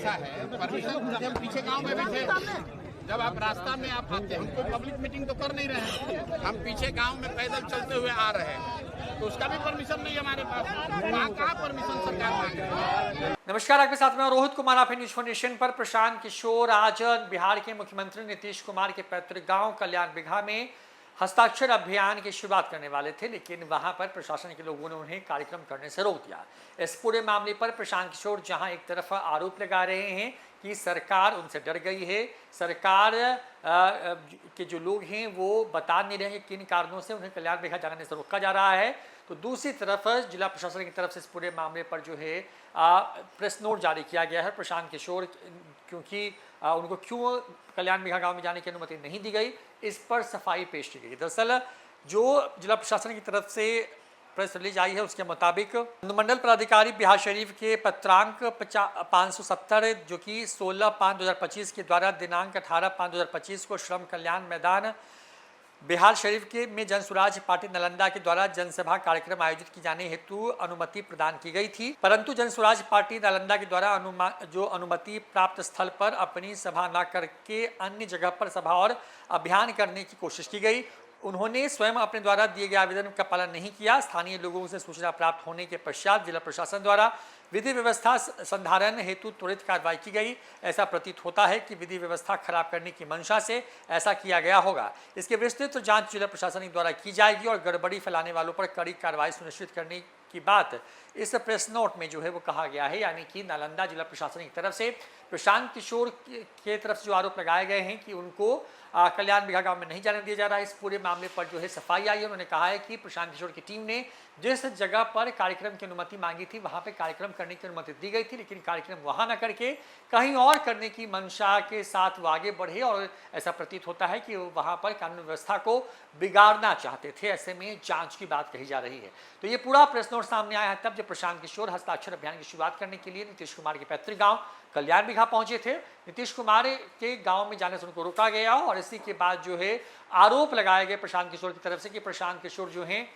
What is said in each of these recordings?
ऐसा है परमिशन हम पीछे गांव में बैठे, जब आप रास्ता में आप आते हैं, हम कोई पब्लिक मीटिंग तो कर नहीं रहे हैं, हम पीछे गांव में पैदल चलते हुए आ रहे हैं, तो उसका भी परमिशन नहीं हमारे पास। वहाँ कहाँ परमिशन सरकार मांगे। नमस्कार, आपके साथ में रोहित कुमार, आप न्यूज फोनेशन पर। प्रशांत किशोर आज बिहार के मुख्यमंत्री नीतीश कुमार के पैतृक गांव कल्याण बिघा में हस्ताक्षर अभियान की शुरुआत करने वाले थे, लेकिन वहां पर प्रशासन के लोगों ने उन्हें कार्यक्रम करने से रोक दिया। इस पूरे मामले पर प्रशांत किशोर जहां एक तरफ आरोप लगा रहे हैं कि सरकार उनसे डर गई है, सरकार के जो लोग हैं वो बता नहीं रहे हैं किन कारणों से उन्हें कल्याण बिघा जाने से रोका जा रहा है, तो दूसरी तरफ जिला प्रशासन की तरफ से इस पूरे मामले पर जो है प्रेस नोट जारी किया गया है। प्रशांत किशोर क्योंकि उनको क्यों कल्याण बिघा गांव में जाने की अनुमति नहीं दी गई, इस पर सफाई पेश की गई। दरअसल जो जिला प्रशासन की तरफ से प्रेस रिलीज आई है उसके मुताबिक अनुमंडल पदाधिकारी बिहार शरीफ के पत्रांक 570 जो कि 16/5/2025 के द्वारा दिनांक 18/5/2025 को श्रम कल्याण मैदान बिहार शरीफ के में जनसुराज पार्टी नालंदा के द्वारा जनसभा कार्यक्रम आयोजित की जाने हेतु अनुमति प्रदान की गई थी, परंतु जनसुराज पार्टी नालंदा के द्वारा अनुमति प्राप्त स्थल पर अपनी सभा न करके अन्य जगह पर सभा और अभियान करने की कोशिश की गई। उन्होंने स्वयं अपने द्वारा दिए गए आवेदन का पालन नहीं किया। स्थानीय लोगों से सूचना प्राप्त होने के पश्चात जिला प्रशासन द्वारा विधि व्यवस्था संधारण हेतु त्वरित कार्रवाई की गई। ऐसा प्रतीत होता है कि विधि व्यवस्था खराब करने की मंशा से ऐसा किया गया होगा। इसके विस्तृत जांच जिला प्रशासन द्वारा की जाएगी और गड़बड़ी फैलाने वालों पर कड़ी कार्रवाई सुनिश्चित करने की बात इस प्रेस नोट में जो है वो कहा गया है। यानी कि नालंदा जिला प्रशासन की तरफ से प्रशांत किशोर के तरफ से जो आरोप लगाए गए हैं कि उनको कल्याण बिघा गांव में नहीं जाने दिया जा रहा है, इस पूरे मामले पर जो है सफाई आई है। उन्होंने कहा है कि प्रशांत किशोर की टीम ने जिस जगह पर कार्यक्रम की अनुमति मांगी थी वहां पे कार्यक्रम करने की अनुमति दी गई थी, लेकिन कार्यक्रम वहां न करके कहीं और करने की मंशा के साथ वो आगे बढ़े और ऐसा प्रतीत होता है कि वो वहां पर कानून व्यवस्था को बिगाड़ना चाहते थे। ऐसे में जांच की बात कही जा रही है। तो ये पूरा प्रेस नोट सामने आया है तब जब प्रशांत किशोर हस्ताक्षर अभियान की शुरुआत करने के लिए नीतीश कुमार के पैतृक गांव कल्याण बिघा पहुंचे थे। नीतीश कुमार के गांव में जाने से उनको रोका गया और इसी के बाद जो है आरोप लगाए गए प्रशांत किशोर की तरफ से कि प्रशांत किशोर जो हैं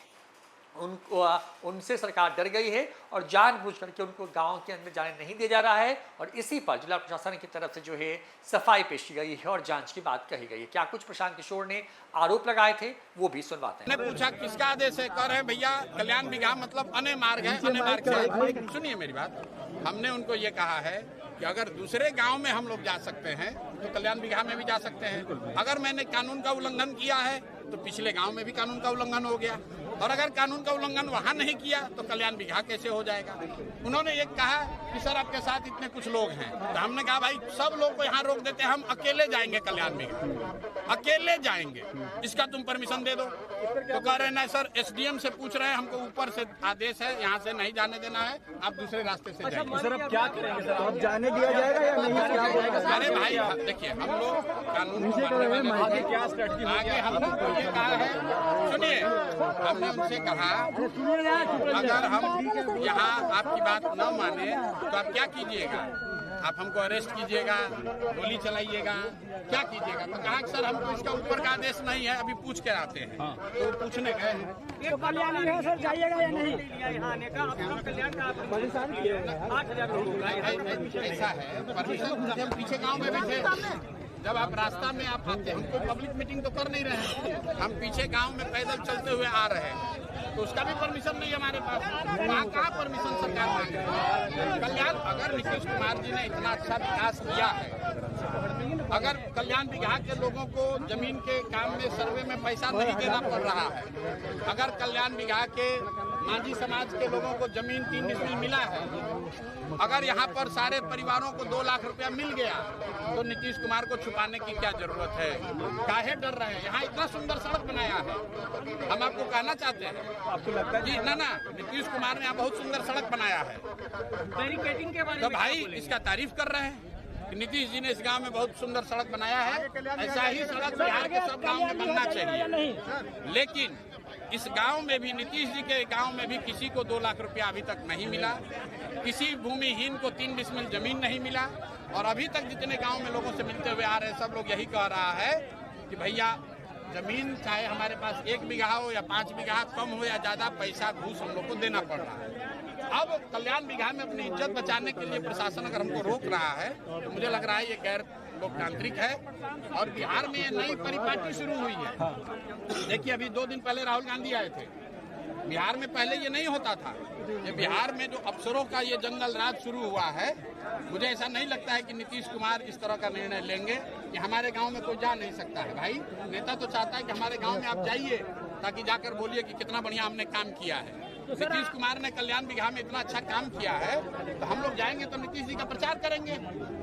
उनसे सरकार डर गई है और जानबूझ करके उनको गांव के अंदर जाने नहीं दिया जा रहा है। और इसी पर जिला प्रशासन की तरफ से जो है सफाई पेश की गई है और जांच की बात कही गई है। क्या कुछ प्रशांत किशोर ने आरोप लगाए थे वो भी सुनवाते हैं। मैंने पूछा किसका आदेश है, कह रहे हैं भैया कल्याण बिघा मतलब अन्य मार्ग है, अन्य मार्ग है। सुनिए मेरी बात, हमने उनको ये कहा है कि अगर दूसरे गांव में हम लोग जा सकते हैं तो कल्याण बिघा में भी जा सकते हैं। अगर मैंने कानून का उल्लंघन किया है तो पिछले गांव में भी कानून का उल्लंघन हो गया, और अगर कानून का उल्लंघन वहां नहीं किया तो कल्याण बिघा कैसे हो जाएगा। उन्होंने ये कहा कि सर आपके साथ इतने कुछ लोग हैं, तो हमने कहा भाई सब लोग को यहाँ रोक देते हैं, हम अकेले जाएंगे कल्याण बिघा, अकेले जाएंगे, इसका तुम परमिशन दे दो। तो कह रहे ना सर एसडीएम से पूछ रहे हैं, हमको ऊपर से आदेश है, यहाँ से नहीं जाने देना है, आप दूसरे रास्ते से जाइए। सर अब क्या करेंगे सर, अब जाने दिया जाएगा या नहीं? अरे भाई देखिए हम लोग कानून क्या स्ट्रेटजी आगे हम लोग को ये कहा है, सुनिए हमने उनसे कहा अगर हम यहाँ आपकी बात न माने तो आप क्या कीजिएगा, आप हमको अरेस्ट कीजिएगा, गोली चलाइएगा, क्या कीजिएगा। तो कहा कि सर हमको इसका ऊपर का आदेश नहीं है, अभी पूछ के आते हैं। तो पूछने गए हैं तो कल्याण है सर, जाइएगा या नहीं? कल्याण का 8,000 ऐसा है परमिशन हम पीछे गांव में बैठे, जब आप रास्ता में आप आते हैं, हम कोई पब्लिक मीटिंग तो कर नहीं रहे हैं, हम पीछे गांव में पैदल चलते हुए आ रहे हैं, तो उसका भी परमिशन नहीं हमारे पास। वहाँ कहाँ परमिशन सरकार मांगे। कल्याण अगर नीतीश कुमार जी ने इतना अच्छा विकास किया है, अगर कल्याण बिघा के लोगों को जमीन के काम में सर्वे में पैसा नहीं देना पड़ रहा है, अगर कल्याण बिघा के मांझी समाज के लोगों को जमीन 3 डिसमिल मिला है, अगर यहाँ पर सारे परिवारों को 2 लाख रुपया मिल गया, तो नीतीश कुमार को छुपाने की क्या जरूरत है, काहे डर रहे हैं। यहाँ इतना सुंदर सड़क बनाया है, हम आपको कहना चाहते हैं आपको लगता है जी ना नीतीश कुमार ने यहाँ बहुत सुंदर सड़क बनाया है, बैरिकेडिंग के बारे तो में भाई इसका तारीफ कर रहे हैं कि नीतीश जी ने इस गांव में बहुत सुंदर सड़क बनाया है। ऐसा ही सड़क बिहार के सब गांव में बनना चाहिए, लेकिन इस गांव में भी नीतीश जी के गांव में भी किसी को 2 लाख रुपया अभी तक नहीं मिला, किसी भूमिहीन को 3 डिसमिल जमीन नहीं मिला, और अभी तक जितने गांव में लोगों से मिलते हुए आ रहे हैं सब लोग यही कह रहा है कि भैया जमीन चाहे हमारे पास 1 बीघा हो या 5 बीघा, कम हो या ज्यादा, पैसा घूस हम लोग को देना पड़ रहा है। अब कल्याण बिगहा में अपनी इज्जत बचाने के लिए प्रशासन अगर हमको रोक रहा है तो मुझे लग रहा है ये गैर लोकतांत्रिक है। और बिहार में ये नई परिपाटी शुरू हुई है। देखिए अभी 2 दिन पहले राहुल गांधी आए थे। बिहार में पहले ये नहीं होता था। ये बिहार में जो अफसरों का ये जंगल राज शुरू हुआ है, मुझे ऐसा नहीं लगता है कि नीतीश कुमार इस तरह का निर्णय लेंगे कि हमारे गांव में कोई जा नहीं सकता है। भाई नेता तो चाहता है कि हमारे गांव में आप जाइए ताकि जाकर बोलिए कि कितना बढ़िया हमने काम किया है। नीतीश कुमार ने कल्याण बिगहा में इतना अच्छा काम किया है तो हम लोग जाएंगे तो नीतीश जी का प्रचार करेंगे।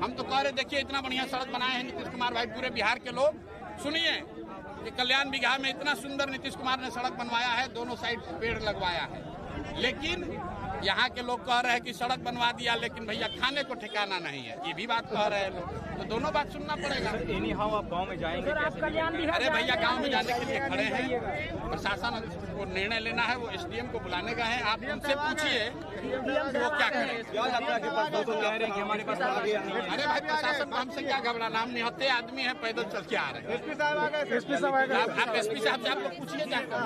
हम तो कह रहे देखिए इतना बढ़िया सड़क बनाए हैं नीतीश कुमार भाई। पूरे बिहार के लोग सुनिए कि कल्याण बिगहा में इतना सुंदर नीतीश कुमार ने सड़क बनवाया है, दोनों साइड पेड़ लगवाया है। लेकिन यहाँ के लोग कह रहे हैं कि सड़क बनवा दिया लेकिन भैया खाने को ठिकाना नहीं है, ये भी बात कह रहे हैं लोग। तो दोनों बात सुनना पड़ेगा। आप गांव में जाएंगे? अरे भैया गांव में जाने के लिए खड़े हैं। प्रशासन को निर्णय लेना है, वो एसडीएम को बुलाने गए हैं। आप उनसे पूछिए वो क्या करें। क्या लगता है कि कह रहे हैं कि हमारे पास आ गया? अरे भाई प्रशासन को हमसे क्या घबराना, हम निहत्ते आदमी हैं, पैदल चल के आ रहे हैं। एसपी साहब आ गए। एसपी साहब आ गए। आप एसपी साहब से आप लोग पूछिए जाकर।